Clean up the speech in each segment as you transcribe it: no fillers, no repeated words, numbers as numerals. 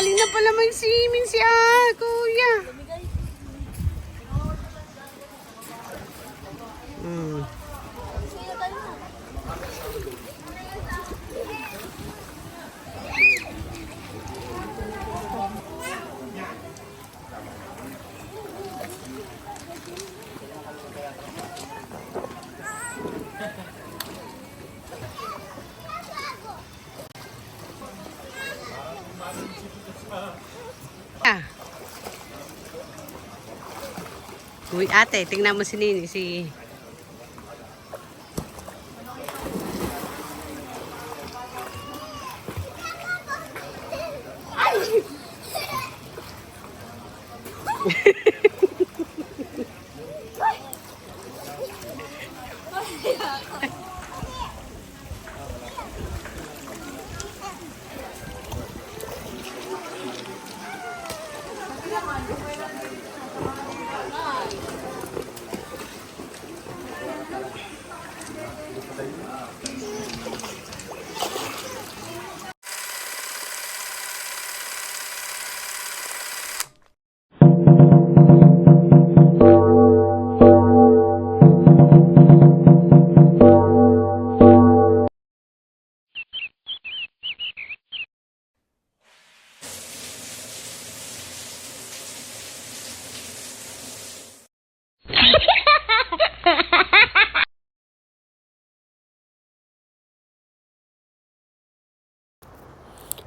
galing na pala mag-swimming si kuya. Uy, ate, tingnan mo si Nini, si...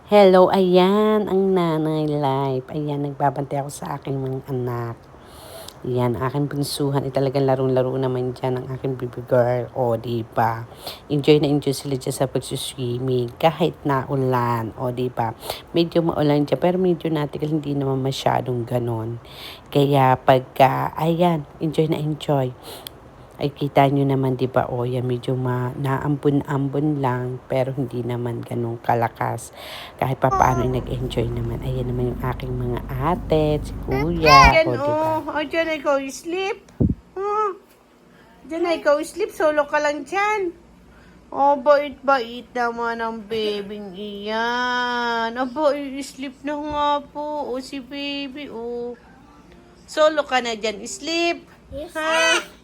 Hello, ayan, ang nanay life. Ayan, nagbabantay ako sa aking mga anak. Ayan, aking bunsuhan. Talagang larong-laro naman dyan ang aking baby girl. O, diba? Enjoy na enjoy sila dyan sa pagsuswimming. Kahit na ulan. O, diba? Medyo maulan dyan, pero medyo natikal, hindi naman masyadong ganon. Kaya pagka, ayan, enjoy na enjoy. Ay kita nyo naman, di ba, o yan medyo naambon-ambon lang, pero hindi naman ganun kalakas. Kahit pa paano ay nag-enjoy naman. Ayan naman yung aking mga ate, si kuya, o di ba? O dyan ay ikaw sleep. Dyan ay ikaw sleep, solo ka lang dyan. O bait-bait naman ang babyng iyan. Aba, sleep na nga po. O si baby, o. Solo ka na dyan, sleep. Yes. Ha?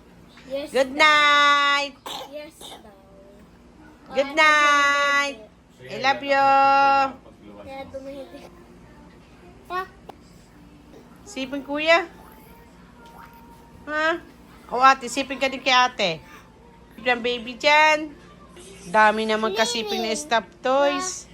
Yes. Good night. Yes daw. Good night. I love you. Kaya dumihiti. Sipin kuya. Ha? O ate, sipin ka din kay ate. Sipin baby dyan. Dami naman kasipin na stuffed toys.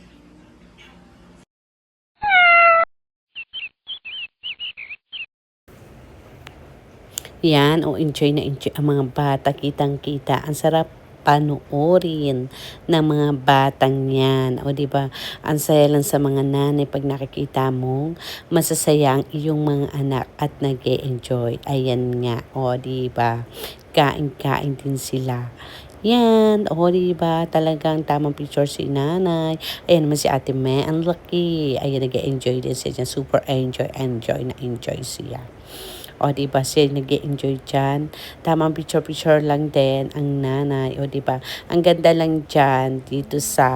Yan, o enjoy na enjoy ang mga bata, kitang-kita. Ang sarap panoorin ng mga batang yan. O diba, ang saya lang sa mga nanay pag nakikita mo, masasaya ang iyong mga anak at nag-e-enjoy. Ayan nga, o diba, kain-kain din sila. Yan, o diba, talagang tamang picture si nanay. Ayan naman si ate May, ang laki. Ayan, nag-e-enjoy din siya. Super enjoy na enjoy siya. O, diba, siya nag-enjoy dyan. Tamang picture-picture lang din ang nanay. O, diba, ang ganda lang dyan dito sa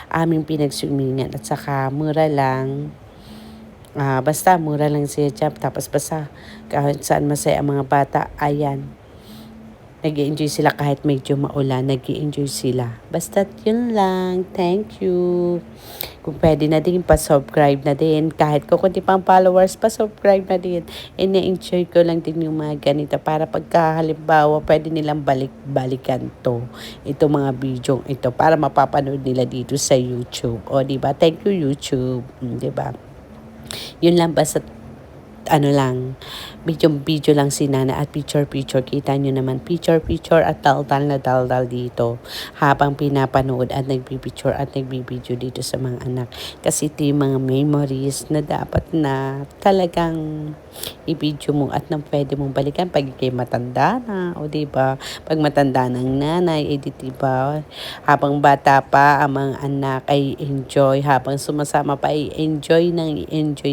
aming pinagswimingan. At saka, mura lang. Basta, mura lang siya dyan. Tapos, basta, kahit saan masaya ang mga bata, ayan. Nag-enjoy sila kahit medyo maulan. Nag-enjoy sila. Basta, yun lang. Thank you. Kung pwede na din, pa-subscribe na din. Kahit ko kunti pang followers, pa-subscribe na din. And na-enjoy ko lang din yung mga ganito. Para pagka halimbawa, pwede nilang balikan to. Ito mga video ito. Para mapapanood nila dito sa YouTube. O, diba? Thank you, YouTube. Diba? Yun lang basta lang, video lang si Nana at picture. Kita nyo naman, picture at daldal na daldal dito habang pinapanood at nagpipicture at nagbibideo dito sa mga anak. Kasi ito yung mga memories na dapat na talagang i-video mo at nang pwede mong balikan pag ikay matanda na, o diba, pag matanda ng nanay, diba, habang bata pa ang mga anak ay enjoy, habang sumasama pa ay enjoy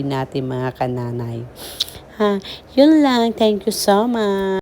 natin mga kananay. Yun lang. Thank you so much.